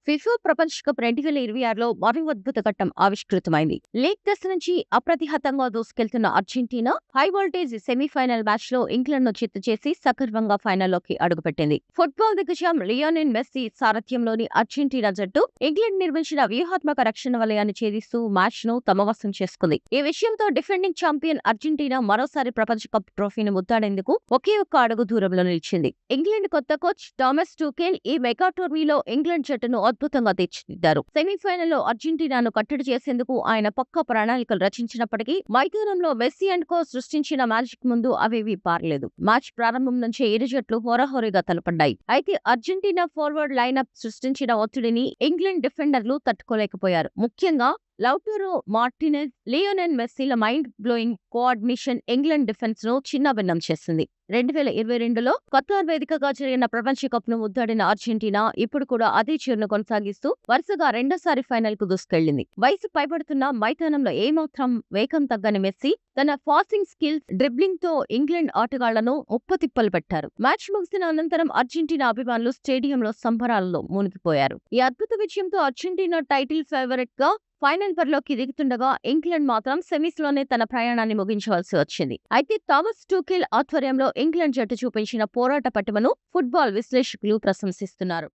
FIFA ప్రపంచ cup 2026లో మరో అద్భుత ఘట్టం ఆవిష్కృతమైంది. లీగ్ దశ నుంచి అప్రతిహతంగా దూసుకెళ్తున్న Argentina high voltage semifinal match లో ఇంగ్లాండ్ ను చిత్తు చేసి సగర్వంగా ఫైనల్లోకి అడుగుపెట్టింది. ఫుట్బాల్ దిగ్గజం లియోనెల్ మెస్సీ సారథ్యంలోని అర్జెంటీనా జట్టు ఇంగ్లాండ్ నిర్మించిన వ్యూహాత్మక రక్షణ వలయాన్ని ఛేదిస్తూ మ్యాచ్ ను తమ వశం చేసుకుంది. ఈ విషయంతో డిఫెండింగ్ ఛాంపియన్ అర్జెంటీనా మరోసారి ప్రపంచ కప్ ట్రోఫీని ముద్దాడేందుకు ఒకే ఒక్క అడుగు దూరంలో నిలిచింది. ఇంగ్లాండ్ కొత్త కోచ్ థామస్ టూకెల్ ఈ మెగా టోర్నీలో ఇంగ్లాండ్ జట్టును అద్భుతంగా తీర్చిదిద్దారు. సెమీఫైనల్లో అర్జెంటీనాను కట్టడి చేసేందుకు ఆయన పక్కా ప్రణాళికలు రచించినప్పటికీ మైదానంలో మెస్సీ అండ్ కో సృష్టించిన మ్యాజిక్ ముందు అవేవీ పారలేదు. మ్యాచ్ ప్రారంభం నుంచే ఇరు జట్లు హోరాహోరీగా తలపడ్డాయి. అయితే అర్జెంటీనా ఫార్వర్డ్ లైనప్ సృష్టించిన ఒత్తిడిని ఇంగ్లాండ్ డిఫెండర్లు తట్టుకోలేకపోయారు. ముఖ్యంగా లౌటారో మార్టినెజ్, లియోనెల్ మెస్సీల mind blowing coordination England defence ను చిన్నాభిన్నం చేసింది. 2022లో ఖతార్ వేదికగా జరిగిన ప్రపంచ కప్ ను ముద్దాడిన అర్జెంటీనా ఇప్పుడు కూడా అదే చీరును కొనసాగిస్తూ వరుసగా రెండోసారి ఫైనల్ కు దూసుకెళ్లింది. వయసు పైబడుతున్న మైదానంలో ఏమాత్రం వేగం తగ్గని మెస్సీ తన పాసింగ్ స్కిల్స్, డ్రిబ్లింగ్ తో ఇంగ్లాండ్ ఆటగాళ్లను ఉప్పతిప్పలు పెట్టారు. మ్యాచ్ ముగిసిన అనంతరం అర్జెంటీనా అభిమానులు స్టేడియంలో సంబరాలలో మునిగిపోయారు. ఈ అద్భుత విజయంతో అర్జెంటీనా టైటిల్ ఫేవరెట్ గా ఫైనల్ బరిలోకి దిగుతుండగా ఇంగ్లాండ్ మాత్రం సెమీస్ లోనే తన ప్రయాణాన్ని ముగించవలసి వచ్చింది. అయితే థామస్ టూకెల్ ఆధ్వర్యంలో ఇంగ్లాండ్ జట్టు చూపించిన పోరాట పటిమను ఫుట్బాల్ విశ్లేషకులు ప్రశంసిస్తున్నారు.